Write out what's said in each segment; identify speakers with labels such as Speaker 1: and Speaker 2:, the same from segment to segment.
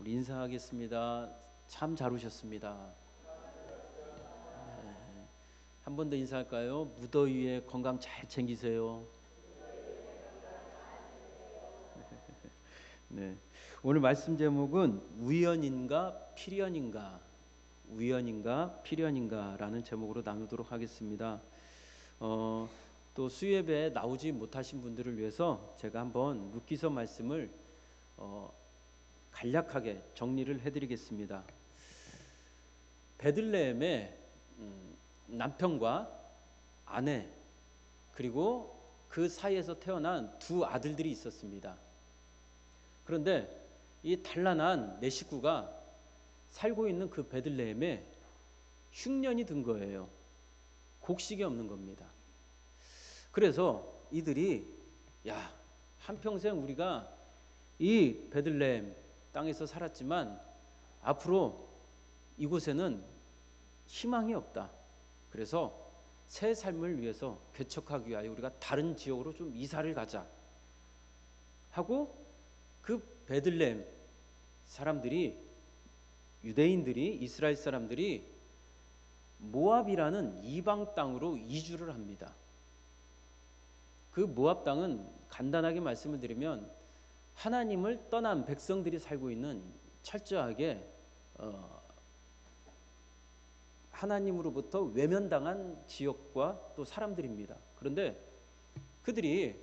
Speaker 1: 우리 인사하겠습니다. 참 잘 오셨습니다. 한 번 더 인사할까요? 무더위에 건강 잘 챙기세요. 네. 오늘 말씀 제목은 우연인가 필연인가, 우연인가 필연인가라는 제목으로 나누도록 하겠습니다. 또 수예배에 나오지 못하신 분들을 위해서 제가 한번 룻기서 말씀을 간략하게 정리를 해드리겠습니다. 베들레헴에 남편과 아내 그리고 그 사이에서 태어난 두 아들들이 있었습니다. 그런데 이 단란한 네 식구가 살고 있는 그 베들레헴에 흉년이 든 거예요. 곡식이 없는 겁니다. 그래서 이들이 야, 한평생 우리가 이 베들레헴 땅에서 살았지만 앞으로 이곳에는 희망이 없다. 그래서 새 삶을 위해서 개척하기 위하여 우리가 다른 지역으로 좀 이사를 가자 하고 그 베들레헴 사람들이, 유대인들이, 이스라엘 사람들이 모압이라는 이방 땅으로 이주를 합니다. 그 모압 땅은 간단하게 말씀을 드리면 하나님을 떠난 백성들이 살고 있는 철저하게 하나님으로부터 외면당한 지역과 또 사람들입니다. 그런데 그들이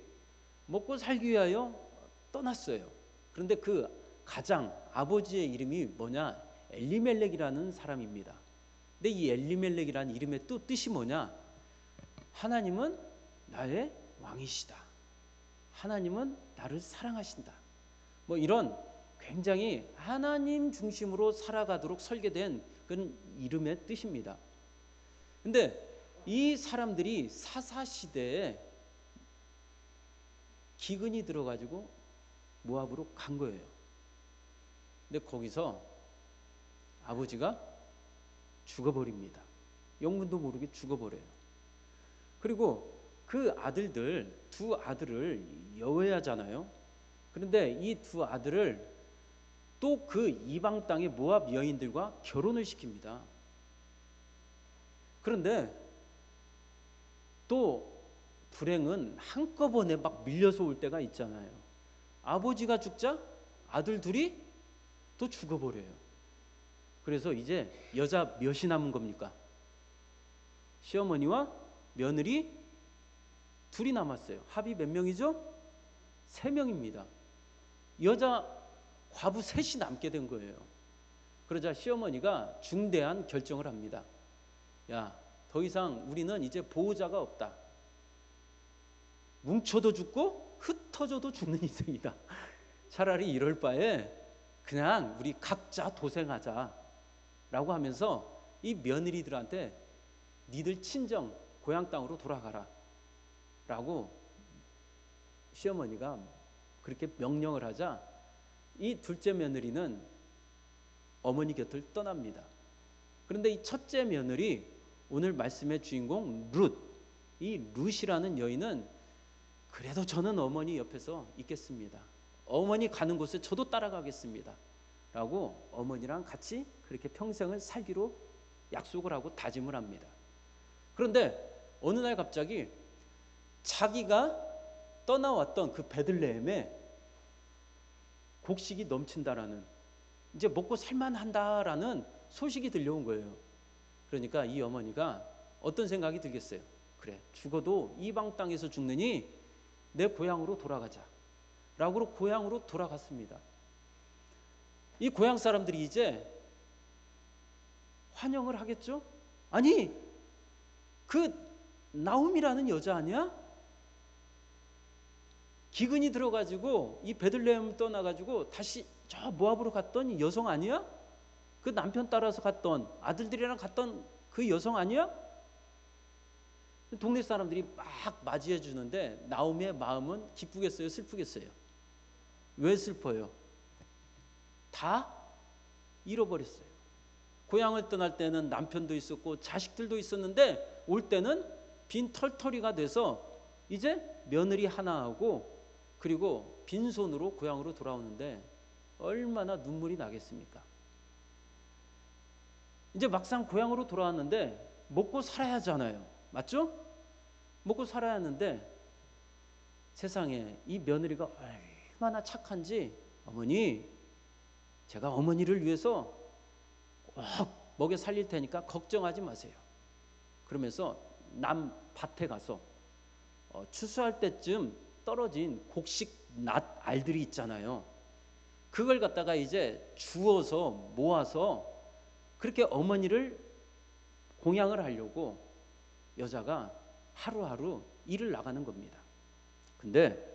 Speaker 1: 먹고 살기 위하여 떠났어요. 그런데 그 가장 아버지의 이름이 뭐냐? 엘리멜렉이라는 사람입니다. 근데 이 엘리멜렉이라는 이름의 또 뜻이 뭐냐? 하나님은 나의 왕이시다. 하나님은 나를 사랑하신다. 뭐 이런 굉장히 하나님 중심으로 살아가도록 설계된 그런 이름의 뜻입니다. 근데 이 사람들이 사사시대에 기근이 들어가지고 모압으로 간 거예요. 근데 거기서 아버지가 죽어버립니다. 영문도 모르게 죽어버려요. 그리고 그 아들들, 두 아들을 여외하잖아요. 그런데 이 두 아들을 또 그 이방 땅의 모압 여인들과 결혼을 시킵니다. 그런데 또 불행은 한꺼번에 막 밀려서 올 때가 있잖아요. 아버지가 죽자 아들 둘이 또 죽어버려요. 그래서 이제 여자 몇이 남은 겁니까? 시어머니와 며느리 둘이 남았어요. 합이 몇 명이죠? 3명입니다. 여자 과부 셋이 남게 된 거예요. 그러자 시어머니가 중대한 결정을 합니다. 야, 더 이상 우리는 이제 보호자가 없다. 뭉쳐도 죽고 흩어져도 죽는 인생이다. 차라리 이럴 바에 그냥 우리 각자 도생하자 라고 하면서 이 며느리들한테 니들 친정 고향 땅으로 돌아가라 라고 시어머니가 그렇게 명령을 하자 이 둘째 며느리는 어머니 곁을 떠납니다. 그런데 이 첫째 며느리, 오늘 말씀의 주인공 룻, 이 룻이라는 여인은 그래도 저는 어머니 옆에서 있겠습니다. 어머니 가는 곳에 저도 따라가겠습니다 라고 어머니랑 같이 그렇게 평생을 살기로 약속을 하고 다짐을 합니다. 그런데 어느 날 갑자기 자기가 떠나왔던 그 베들레헴에 곡식이 넘친다라는, 이제 먹고 살만한다라는 소식이 들려온 거예요. 그러니까 이 어머니가 어떤 생각이 들겠어요? 그래, 죽어도 이방 땅에서 죽느니 내 고향으로 돌아가자 라고 고향으로 돌아갔습니다. 이 고향 사람들이 이제 환영을 하겠죠? 아니, 그 나홈이라는 여자 아니야? 기근이 들어가지고 이 베들레헴을 떠나가지고 다시 저 모압으로 갔던 이 여성 아니야? 그 남편 따라서 갔던, 아들들이랑 갔던 그 여성 아니야? 동네 사람들이 막 맞이해 주는데 나홈의 마음은 기쁘겠어요, 슬프겠어요? 왜 슬퍼요? 다 잃어버렸어요. 고향을 떠날 때는 남편도 있었고 자식들도 있었는데 올 때는 빈 털터리가 돼서 이제 며느리 하나하고 그리고 빈손으로 고향으로 돌아오는데 얼마나 눈물이 나겠습니까? 이제 막상 고향으로 돌아왔는데 먹고 살아야 하잖아요. 맞죠? 먹고 살아야 하는데 세상에 이 며느리가 얼마나 착한지, 어머니, 제가 어머니를 위해서 꼭 먹여 살릴 테니까 걱정하지 마세요. 그러면서 남 밭에 가서 추수할 때쯤 떨어진 곡식 낫 알들이 있잖아요. 그걸 갖다가 이제 주워서 모아서 그렇게 어머니를 공양을 하려고 여자가 하루하루 일을 나가는 겁니다. 근데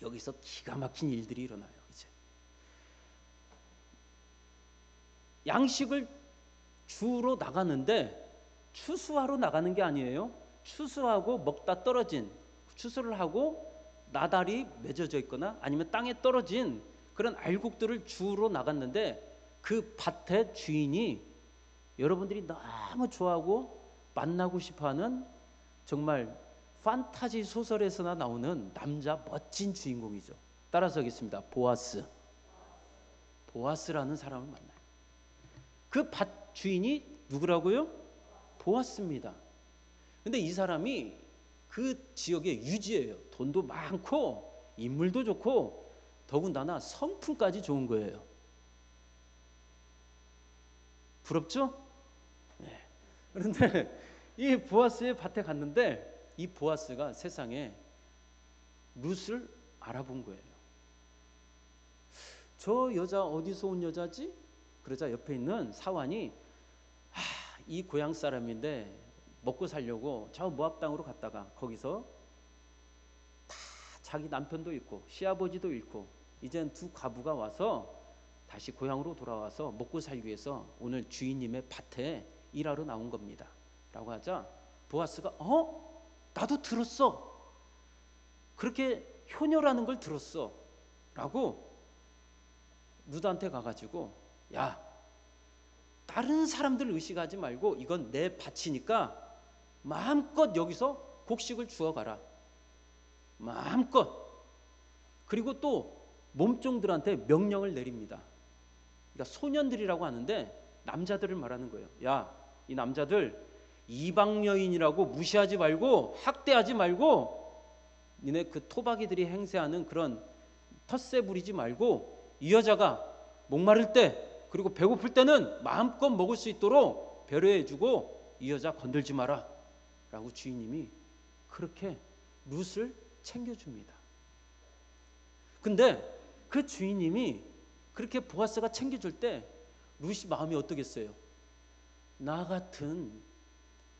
Speaker 1: 여기서 기가 막힌 일들이 일어나요. 이제 양식을 주우러 나가는데 추수하러 나가는 게 아니에요. 추수하고 먹다 떨어진, 추수를 하고 나달이 맺어져 있거나 아니면 땅에 떨어진 그런 알곡들을 주우러 나갔는데 그 밭의 주인이 여러분들이 너무 좋아하고 만나고 싶어하는 정말 판타지 소설에서나 나오는 남자 멋진 주인공이죠. 따라서 하겠습니다. 보아스. 보아스라는 사람을 만나요. 그 밭 주인이 누구라고요? 보아스입니다. 근데 이 사람이 그 지역의 유지예요. 돈도 많고 인물도 좋고 더군다나 성품까지 좋은 거예요. 부럽죠? 네. 그런데 이 보아스의 밭에 갔는데 이 보아스가 세상에 룻을 알아본 거예요. 저 여자 어디서 온 여자지? 그러자 옆에 있는 사환이 이 고향 사람인데 먹고 살려고 저 모압 땅으로 갔다가 거기서 다 자기 남편도 잃고 시아버지도 잃고 이젠 두 과부가 와서 다시 고향으로 돌아와서 먹고 살기 위해서 오늘 주인님의 밭에 일하러 나온 겁니다. 라고 하자 보아스가 나도 들었어. 그렇게 효녀라는 걸 들었어. 라고 룻한테 가가지고 야, 다른 사람들 의식하지 말고 이건 내 밭이니까 마음껏 여기서 곡식을 주워가라. 마음껏. 그리고 또 몸종들한테 명령을 내립니다. 그러니까 소년들이라고 하는데 남자들을 말하는 거예요. 야, 이 남자들 이방 여인이라고 무시하지 말고 학대하지 말고 니네 그 토박이들이 행세하는 그런 텃세 부리지 말고 이 여자가 목마를 때 그리고 배고플 때는 마음껏 먹을 수 있도록 배려해주고 이 여자 건들지 마라 라고 주인님이 그렇게 룻을 챙겨줍니다. 근데 그 주인님이 그렇게 보아스가 챙겨줄 때 룻이 마음이 어떠겠어요? 나 같은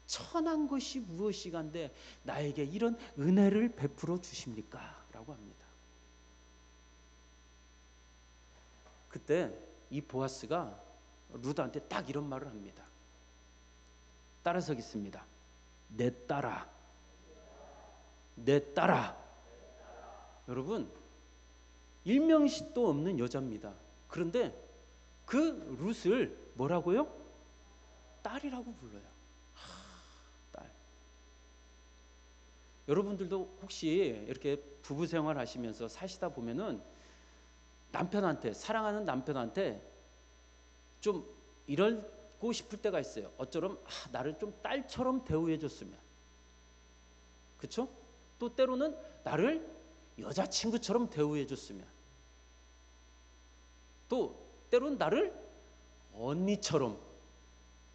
Speaker 1: 천한 것이 무엇이간데 나에게 이런 은혜를 베풀어 주십니까? 라고 합니다. 그때 이 보아스가 룻한테 딱 이런 말을 합니다. 따라서 하겠습니다. 내 딸아, 내 딸아. 여러분, 일명식도 없는 여자입니다. 그런데 그 룻을 뭐라고요? 딸이라고 불러요. 딸. 여러분들도 혹시 이렇게 부부 생활 하시면서 사시다 보면은 남편한테, 사랑하는 남편한테 좀 이러고 싶을 때가 있어요. 어쩌면 나를 좀 딸처럼 대우해 줬으면. 그렇죠? 또 때로는 나를 여자친구처럼 대우해 줬으면. 또 때로는 나를 언니처럼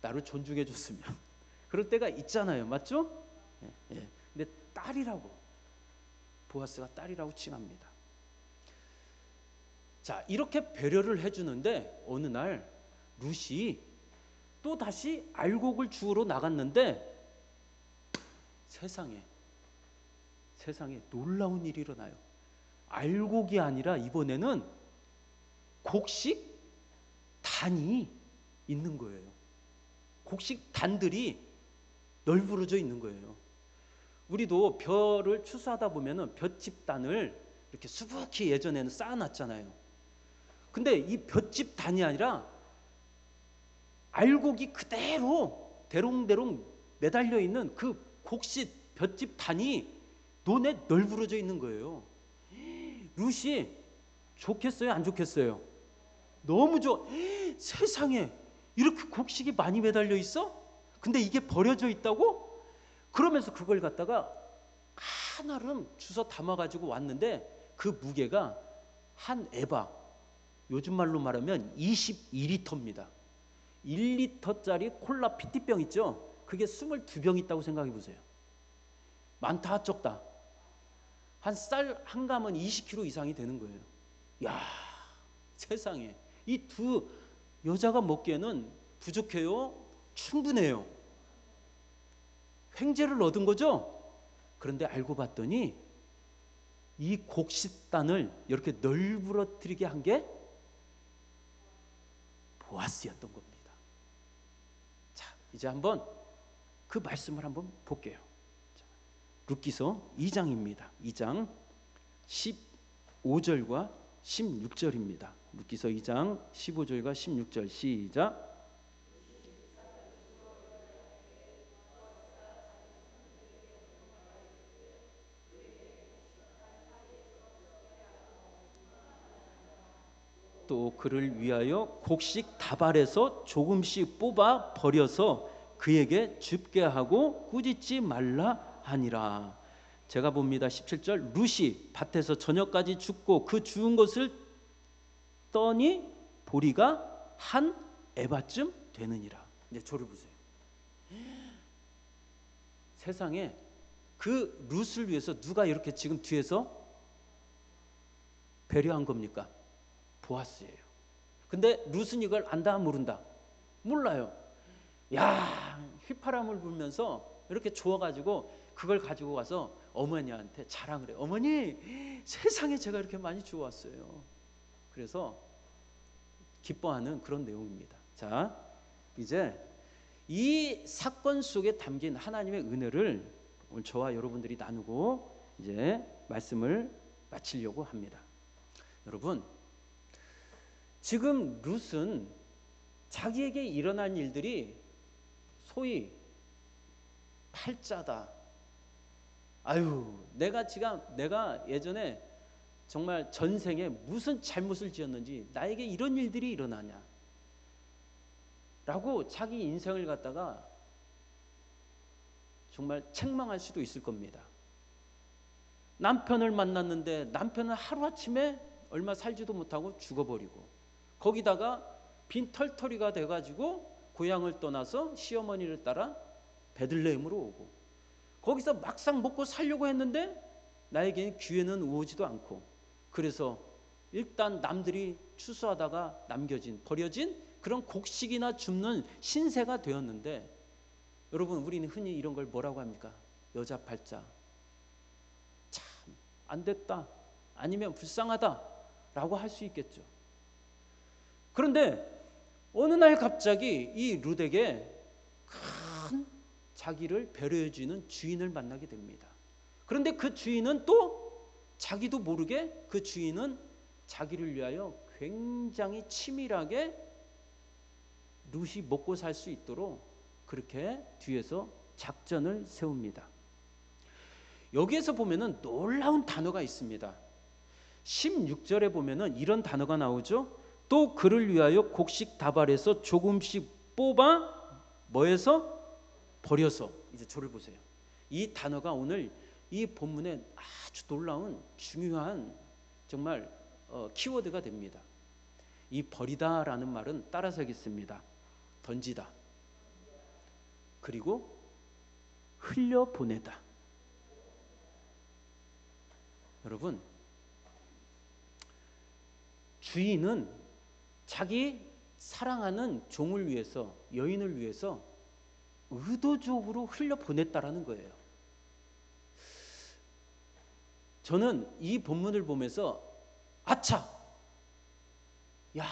Speaker 1: 나를 존중해 줬으면. 그럴 때가 있잖아요. 맞죠? 예. 근데 딸이라고, 보아스가 딸이라고 칭합니다. 자, 이렇게 배려를 해주는데 어느 날 룻이 또 다시 알곡을 주우러 나갔는데 세상에 놀라운 일이 일어나요. 알곡이 아니라 이번에는 곡식 단이 있는 거예요. 곡식 단들이 널브러져 있는 거예요. 우리도 벼를 추수하다 보면은 볏짚 단을 이렇게 수북히 예전에는 쌓아놨잖아요. 근데 이 볏짚 단이 아니라 알곡이 그대로 대롱대롱 매달려 있는 그 곡식 볏짚 단이 논에 널브러져 있는 거예요. 룻이 좋겠어요? 안 좋겠어요? 너무 좋아. 세상에 이렇게 곡식이 많이 매달려 있어? 근데 이게 버려져 있다고? 그러면서 그걸 갖다가 하나름 주워 담아가지고 왔는데 그 무게가 한 에바, 요즘 말로 말하면 22리터입니다. 1리터짜리 콜라 PT병 있죠? 그게 22병 있다고 생각해 보세요. 많다 적다. 한 쌀 한 감은 20kg 이상이 되는 거예요. 야, 세상에 이 두 여자가 먹기에는 부족해요? 충분해요? 횡재를 얻은 거죠? 그런데 알고 봤더니 이 곡식단을 이렇게 널브러뜨리게 한 게 보아스였던 겁니다. 자, 이제 한번 그 말씀을 한번 볼게요. 룻기서 2장입니다. 2장 15절과 16절입니다. 룻기서 2장 15절과 16절 시작. 또 그를 위하여 곡식 다발에서 조금씩 뽑아 버려서 그에게 줍게 하고 꾸짖지 말라 하니라. 제가 봅니다. 17절 룻이 밭에서 저녁까지 줍고 그 주운 것을 떠니 보리가 한 에바쯤 되느니라. 이제 저를 보세요. 세상에 그 룻을 위해서 누가 이렇게 지금 뒤에서 배려한 겁니까? 보아스예요. 근데 룻은 이걸 안다 모른다? 몰라요. 야, 휘파람을 불면서 이렇게 주워가지고 그걸 가지고 가서 어머니한테 자랑을 해요. 어머니, 세상에 제가 이렇게 많이 주워왔어요. 그래서 기뻐하는 그런 내용입니다. 자, 이제 이 사건 속에 담긴 하나님의 은혜를 오늘 저와 여러분들이 나누고 이제 말씀을 마치려고 합니다. 여러분, 지금 룻은 자기에게 일어난 일들이 소위 팔자다. 아유, 내가 예전에 정말 전생에 무슨 잘못을 지었는지 나에게 이런 일들이 일어나냐 라고 자기 인생을 갖다가 정말 책망할 수도 있을 겁니다. 남편을 만났는데 남편은 하루아침에 얼마 살지도 못하고 죽어버리고, 거기다가 빈털터리가 돼가지고 고향을 떠나서 시어머니를 따라 베들레헴으로 오고, 거기서 막상 먹고 살려고 했는데 나에게는 귀에는 오지도 않고, 그래서 일단 남들이 추수하다가 버려진 그런 곡식이나 줍는 신세가 되었는데, 여러분, 우리는 흔히 이런 걸 뭐라고 합니까? 여자 팔자. 참 안됐다, 아니면 불쌍하다 라고 할 수 있겠죠. 그런데 어느 날 갑자기 이 룻에게 큰 자기를 배려해 주는 주인을 만나게 됩니다. 그런데 그 주인은 또 자기도 모르게 그 주인은 자기를 위하여 굉장히 치밀하게 룻이 먹고 살 수 있도록 그렇게 뒤에서 작전을 세웁니다. 여기에서 보면은 놀라운 단어가 있습니다. 16절에 보면은 이런 단어가 나오죠. 또 그를 위하여 곡식 다발에서 조금씩 뽑아 뭐해서 버려서. 이제 저를 보세요. 이 단어가 오늘 이 본문에 아주 놀라운 중요한 정말 키워드가 됩니다. 이 버리다라는 말은 따라서 하겠습니다. 던지다, 그리고 흘려보내다. 여러분, 주인은 자기 사랑하는 종을 위해서, 여인을 위해서 의도적으로 흘려보냈다라는 거예요. 저는 이 본문을 보면서 아차, 야,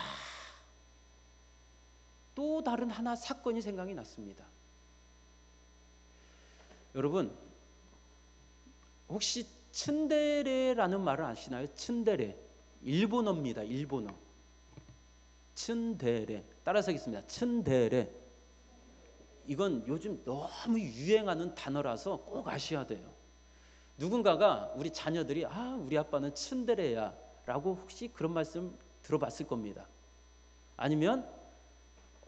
Speaker 1: 또 다른 하나 사건이 생각이 났습니다. 여러분, 혹시 츤데레라는 말을 아시나요? 츤데레, 일본어입니다. 일본어. 츤데레, 따라서 하겠습니다. 츤데레. 이건 요즘 너무 유행하는 단어라서 꼭 아셔야 돼요. 누군가가, 우리 자녀들이 우리 아빠는 츤데레야 라고 혹시 그런 말씀 들어봤을 겁니다. 아니면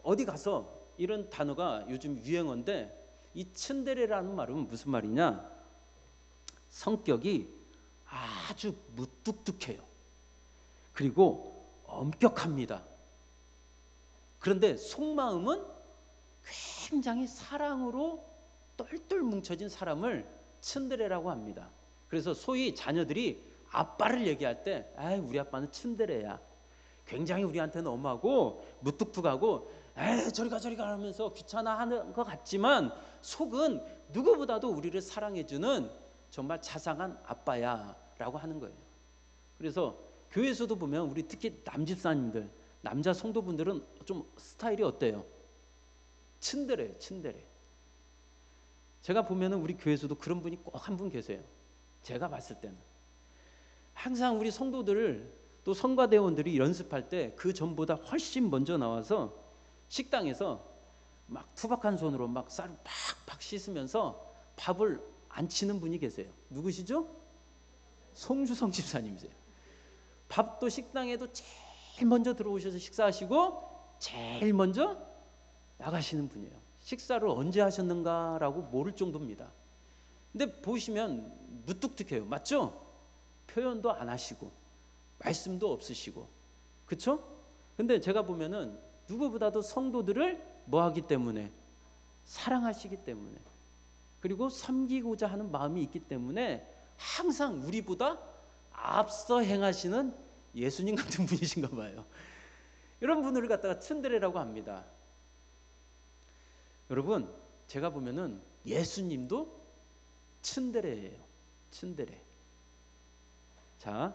Speaker 1: 어디 가서 이런 단어가 요즘 유행어인데, 이 츤데레라는 말은 무슨 말이냐, 성격이 아주 무뚝뚝해요. 그리고 엄격합니다. 그런데 속마음은 굉장히 사랑으로 똘똘 뭉쳐진 사람을 츤데레라고 합니다. 그래서 소위 자녀들이 아빠를 얘기할 때, 아이 우리 아빠는 츤데레야, 굉장히 우리한테는 엄하고 무뚝뚝하고 에이 저리 가 하면서 귀찮아하는 것 같지만 속은 누구보다도 우리를 사랑해주는 정말 자상한 아빠야 라고 하는 거예요. 그래서 교회에서도 보면 우리 특히 남집사님들, 남자 성도분들은 좀 스타일이 어때요? 츤데레예요, 츤데레. 제가 보면은 우리 교회에서도 그런 분이 꼭 한 분 계세요. 제가 봤을 때는 항상 우리 성도들을, 또 성가대원들이 연습할 때 그 전보다 훨씬 먼저 나와서 식당에서 막 투박한 손으로 막 쌀을 팍팍 씻으면서 밥을 안 치는 분이 계세요. 누구시죠? 송주성 집사님이세요. 밥도 식당에도 제일 먼저 들어오셔서 식사하시고 제일 먼저 나가시는 분이에요. 식사를 언제 하셨는가라고 모를 정도입니다. 근데 보시면 무뚝뚝해요. 맞죠? 표현도 안 하시고 말씀도 없으시고, 그렇죠? 근데 제가 보면은 누구보다도 성도들을 뭐 하기 때문에? 사랑하시기 때문에, 그리고 섬기고자 하는 마음이 있기 때문에 항상 우리보다 앞서 행하시는 예수님 같은 분이신가 봐요. 이런 분을 갖다가 츤데레라고 합니다. 여러분, 제가 보면은 예수님도 츤데레예요. 츤데레. 자,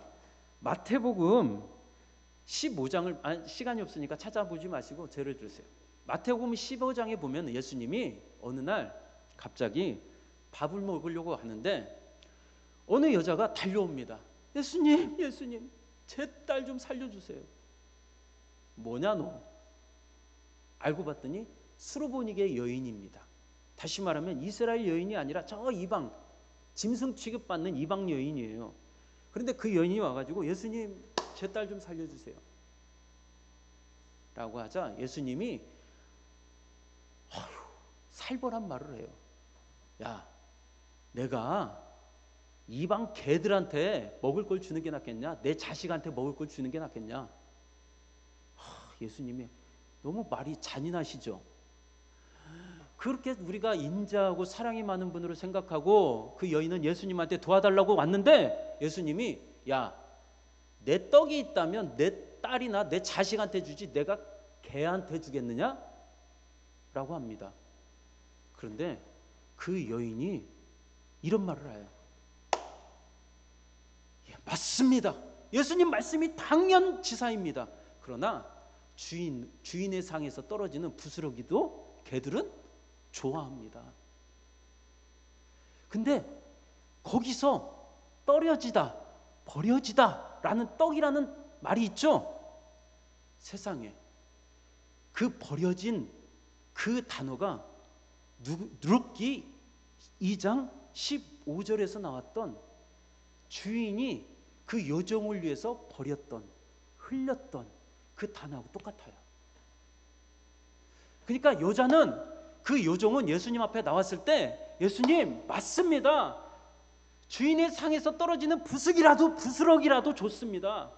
Speaker 1: 마태복음 15장을 시간이 없으니까 찾아보지 마시고 제를 들으세요. 마태복음 15장에 보면 예수님이 어느 날 갑자기 밥을 먹으려고 하는데 어느 여자가 달려옵니다. 예수님, 예수님, 제 딸 좀 살려주세요. 뭐냐 너? 알고 봤더니 수로보니게 여인입니다. 다시 말하면 이스라엘 여인이 아니라 저 이방, 짐승 취급받는 이방 여인이에요. 그런데 그 여인이 와가지고 예수님, 제 딸 좀 살려주세요 라고 하자 예수님이 살벌한 말을 해요. 야, 내가 이방 개들한테 먹을 걸 주는 게 낫겠냐? 내 자식한테 먹을 걸 주는 게 낫겠냐? 예수님이 너무 말이 잔인하시죠. 그렇게 우리가 인자하고 사랑이 많은 분으로 생각하고 그 여인은 예수님한테 도와달라고 왔는데 예수님이 야, 내 떡이 있다면 내 딸이나 내 자식한테 주지 내가 개한테 주겠느냐? 라고 합니다. 그런데 그 여인이 이런 말을 해요. 예, 맞습니다. 예수님 말씀이 당연지사입니다. 그러나 주인의 상에서 떨어지는 부스러기도 개들은 좋아합니다. 근데 거기서 떨어지다, 버려지다 라는 떡이라는 말이 있죠. 세상에 그 버려진 그 단어가 누룩기 2장 15절에서 나왔던 주인이 그 여종을 위해서 버렸던, 흘렸던 그 단어하고 똑같아요. 그러니까 여자는, 그 여종은 예수님 앞에 나왔을 때 예수님 맞습니다. 주인의 상에서 떨어지는 부스럭이라도 좋습니다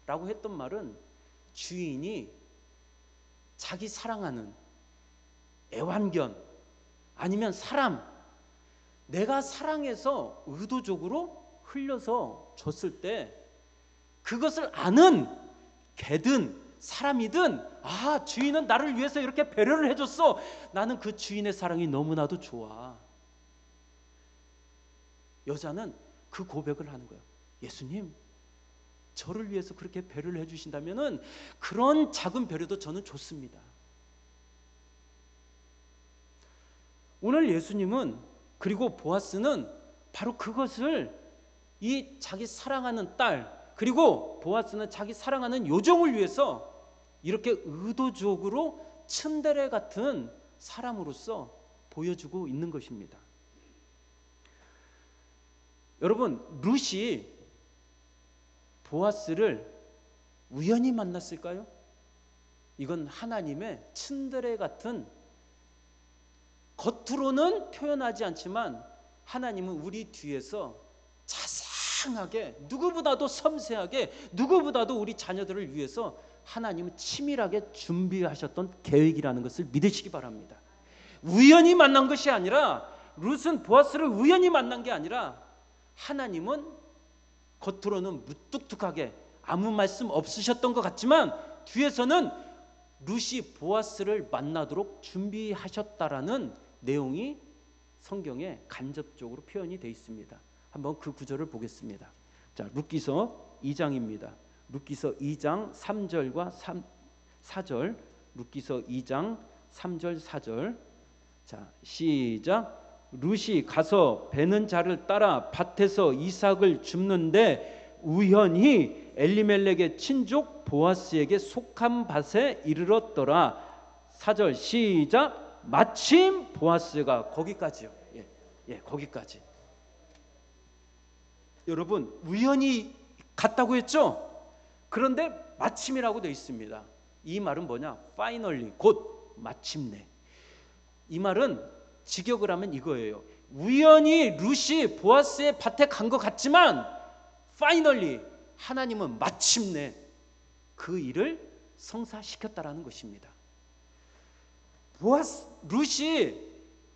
Speaker 1: 라고 했던 말은 주인이 자기 사랑하는 애완견 아니면 사람, 내가 사랑해서 의도적으로 흘려서 줬을 때 그것을 아는 개든 사람이든 아, 주인은 나를 위해서 이렇게 배려를 해줬어. 나는 그 주인의 사랑이 너무나도 좋아. 여자는 그 고백을 하는 거예요. 예수님, 저를 위해서 그렇게 배려를 해주신다면은 그런 작은 배려도 저는 좋습니다. 오늘 예수님은, 그리고 보아스는 바로 그것을, 이 자기 사랑하는 딸, 그리고 보아스는 자기 사랑하는 요정을 위해서 이렇게 의도적으로 츤데레 같은 사람으로서 보여주고 있는 것입니다. 여러분, 룻이 보아스를 우연히 만났을까요? 이건 하나님의 츤데레 같은, 겉으로는 표현하지 않지만 하나님은 우리 뒤에서 자상하게, 누구보다도 섬세하게, 누구보다도 우리 자녀들을 위해서 하나님은 치밀하게 준비하셨던 계획이라는 것을 믿으시기 바랍니다. 우연히 만난 것이 아니라, 룻은 보아스를 우연히 만난 게 아니라, 하나님은 겉으로는 무뚝뚝하게 아무 말씀 없으셨던 것 같지만 뒤에서는 룻이 보아스를 만나도록 준비하셨다라는 내용이 성경에 간접적으로 표현이 되어 있습니다. 한번 그 구절을 보겠습니다. 자, 룻기서 2장입니다. 룻기서 2장 3절과 4절. 룻기서 2장 3절 4절. 자, 시작. 룻이 가서 베는 자를 따라 밭에서 이삭을 줍는데 우연히 엘리멜렉의 친족 보아스에게 속한 밭에 이르렀더라. 4절 시작. 마침 보아스가, 거기까지요. 거기까지. 여러분, 우연히 갔다고 했죠? 그런데 마침이라고 되어 있습니다. 이 말은 뭐냐? finally, 곧 마침내. 이 말은 직역을 하면 이거예요. 우연히 룻이 보아스의 밭에 간 것 같지만 finally, 하나님은 마침내 그 일을 성사시켰다라는 것입니다. 룻이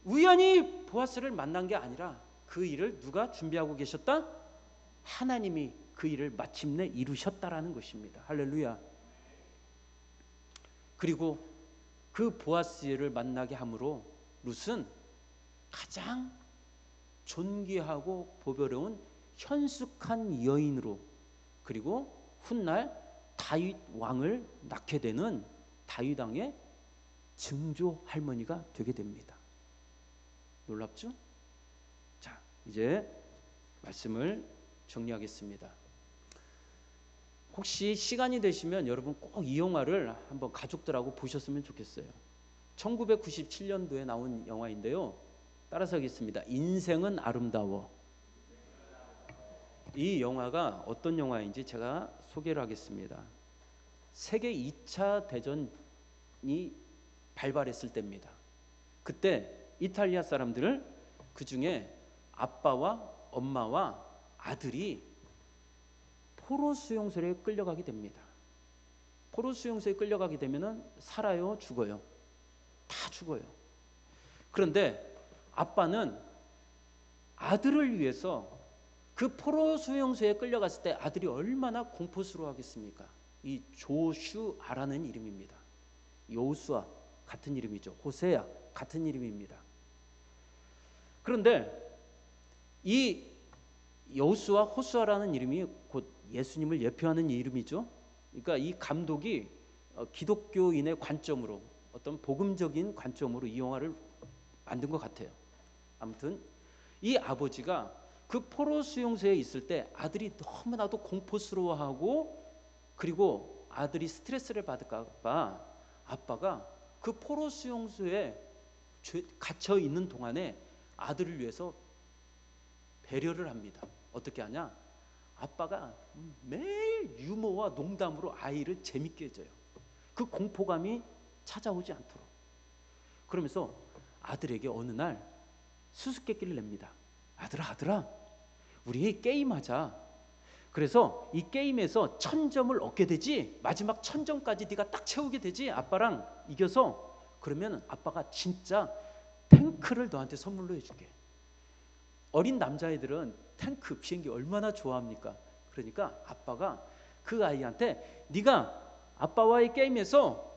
Speaker 1: 우연히 보아스를 만난 게 아니라 그 일을 누가 준비하고 계셨다? 하나님이 그 일을 마침내 이루셨다라는 것입니다. 할렐루야. 그리고 그 보아스를 만나게 함으로 룻은 가장 존귀하고 보배로운 현숙한 여인으로, 그리고 훗날 다윗 왕을 낳게 되는 다윗 왕의 증조 할머니가 되게 됩니다. 놀랍죠? 자, 이제 말씀을 정리하겠습니다. 혹시 시간이 되시면 여러분 꼭 이 영화를 한번 가족들하고 보셨으면 좋겠어요. 1997년도에 나온 영화인데요. 따라서 하겠습니다. 인생은 아름다워. 이 영화가 어떤 영화인지 제가 소개를 하겠습니다. 세계 2차 대전이 발발했을 때입니다. 그때 이탈리아 사람들을, 그 중에 아빠와 엄마와 아들이 포로 수용소에 끌려가게 됩니다. 포로 수용소에 끌려가게 되면은 살아요, 죽어요? 다 죽어요. 그런데 아빠는 아들을 위해서, 그 포로 수용소에 끌려갔을 때 아들이 얼마나 공포스러워하겠습니까? 이 조슈아라는 이름입니다. 여호수아 같은 이름이죠. 호세야 같은 이름입니다. 그런데 이 여호수아, 호수아라는 이름이 곧 예수님을 예표하는 이름이죠. 그러니까 이 감독이 기독교인의 관점으로, 어떤 복음적인 관점으로 이 영화를 만든 것 같아요. 아무튼 이 아버지가 그 포로 수용소에 있을 때 아들이 너무나도 공포스러워하고, 그리고 아들이 스트레스를 받을까 봐 아빠가 그 포로 수용소에 갇혀 있는 동안에 아들을 위해서 배려를 합니다. 어떻게 하냐? 아빠가 매일 유머와 농담으로 아이를 재밌게 해줘요. 그 공포감이 찾아오지 않도록. 그러면서 아들에게 어느 날 수수께끼를 냅니다. 아들아, 우리 게임하자. 그래서 이 게임에서 1000점을 얻게 되지, 마지막 1000점까지 네가 딱 채우게 되지, 아빠랑 이겨서. 그러면 아빠가 진짜 탱크를 너한테 선물로 해줄게. 어린 남자애들은 탱크, 비행기 얼마나 좋아합니까? 그러니까 아빠가 그 아이한테, 네가 아빠와의 게임에서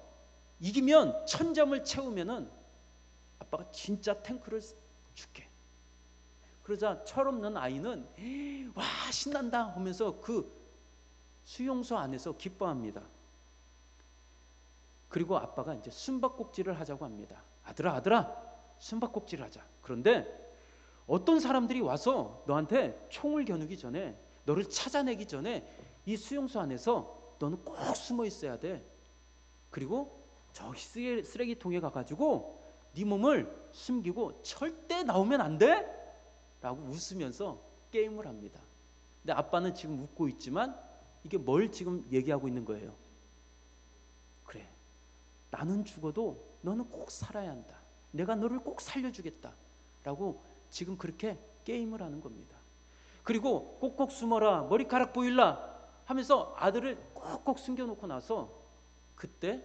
Speaker 1: 이기면 1000점을 채우면은 아빠가 진짜 탱크를 줄게. 그러자 철없는 아이는 와 신난다 하면서 그 수용소 안에서 기뻐합니다. 그리고 아빠가 이제 숨바꼭질을 하자고 합니다. 아들아 숨바꼭질을 하자. 그런데 어떤 사람들이 와서 너한테 총을 겨누기 전에, 너를 찾아내기 전에 이 수용소 안에서 너는 꼭 숨어 있어야 돼. 그리고 저기 쓰레기통에 가가지고 네 몸을 숨기고 절대 나오면 안 돼? 라고 웃으면서 게임을 합니다. 근데 아빠는 지금 웃고 있지만 이게 뭘 지금 얘기하고 있는 거예요? 그래, 나는 죽어도 너는 꼭 살아야 한다. 내가 너를 꼭 살려주겠다 라고 지금 그렇게 게임을 하는 겁니다. 그리고 꼭꼭 숨어라, 머리카락 보일라 하면서 아들을 꼭꼭 숨겨놓고 나서 그때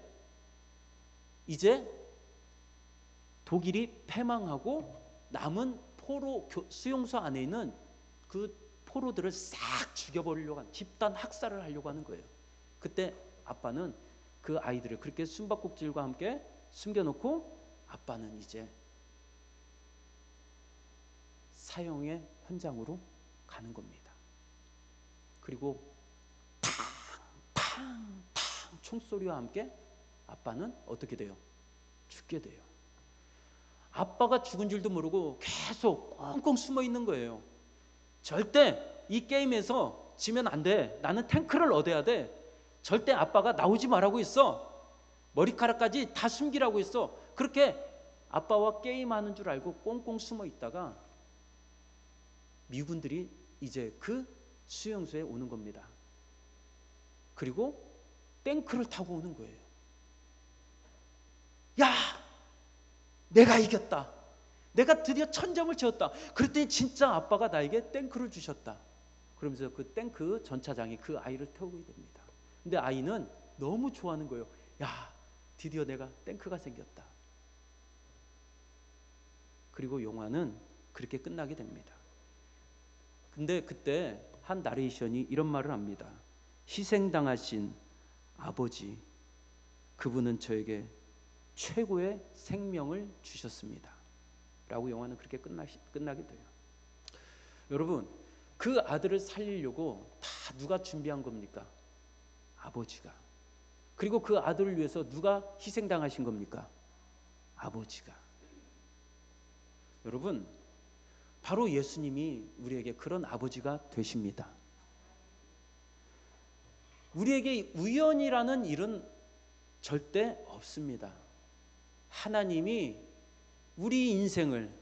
Speaker 1: 이제 독일이 패망하고 남은 포로 수용소 안에 있는 그 포로들을 싹 죽여버리려고 하는, 집단 학살을 하려고 하는 거예요. 그때 아빠는 그 아이들을 그렇게 숨바꼭질과 함께 숨겨놓고 아빠는 이제 사형의 현장으로 가는 겁니다. 그리고 탕탕탕 총소리와 함께 아빠는 어떻게 돼요? 죽게 돼요. 아빠가 죽은 줄도 모르고 계속 꽁꽁 숨어 있는 거예요. 절대 이 게임에서 지면 안 돼. 나는 탱크를 얻어야 돼. 절대 아빠가 나오지 말라고 했어. 머리카락까지 다 숨기라고 했어. 그렇게 아빠와 게임하는 줄 알고 꽁꽁 숨어 있다가 미군들이 이제 그 수용소에 오는 겁니다. 그리고 탱크를 타고 오는 거예요. 야, 내가 이겼다. 내가 드디어 천점을 채웠다. 그랬더니 진짜 아빠가 나에게 탱크를 주셨다. 그러면서 그 탱크 전차장이 그 아이를 태우게 됩니다. 근데 아이는 너무 좋아하는 거예요. 야, 드디어 내가 탱크가 생겼다. 그리고 영화는 그렇게 끝나게 됩니다. 근데 그때 한 나레이션이 이런 말을 합니다. 희생당하신 아버지, 그분은 저에게 최고의 생명을 주셨습니다 라고 영화는 그렇게 끝나게 돼요. 여러분, 그 아들을 살리려고 다 누가 준비한 겁니까? 아버지가. 그리고 그 아들을 위해서 누가 희생당하신 겁니까? 아버지가. 여러분, 바로 예수님이 우리에게 그런 아버지가 되십니다. 우리에게 우연이라는 일은 절대 없습니다. 하나님이 우리 인생을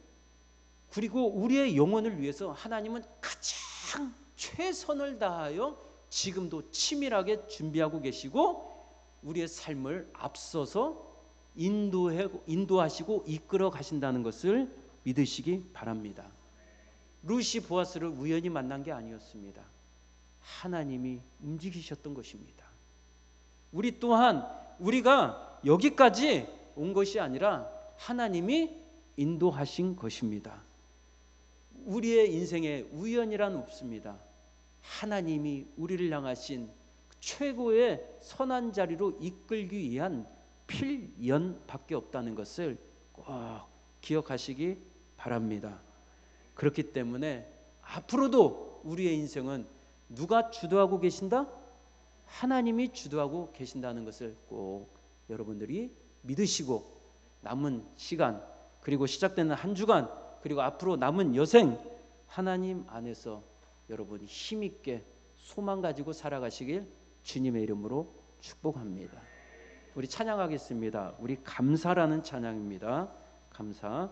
Speaker 1: 그리고 우리의 영혼을 위해서 하나님은 가장 최선을 다하여 지금도 치밀하게 준비하고 계시고 우리의 삶을 앞서서 인도하시고 이끌어 가신다는 것을 믿으시기 바랍니다. 루시 보아스를 우연히 만난 게 아니었습니다. 하나님이 움직이셨던 것입니다. 우리 또한 우리가 여기까지 온 것이 아니라 하나님이 인도하신 것입니다. 우리의 인생에 우연이란 없습니다. 하나님이 우리를 향하신 최고의 선한 자리로 이끌기 위한 필연밖에 없다는 것을 꼭 기억하시기 바랍니다. 그렇기 때문에 앞으로도 우리의 인생은 누가 주도하고 계신다? 하나님이 주도하고 계신다는 것을 꼭 여러분들이 믿으시고 남은 시간 그리고 시작되는 한 주간 그리고 앞으로 남은 여생 하나님 안에서 여러분이 힘있게 소망 가지고 살아가시길 주님의 이름으로 축복합니다. 우리 찬양하겠습니다. 우리 감사라는 찬양입니다. 감사.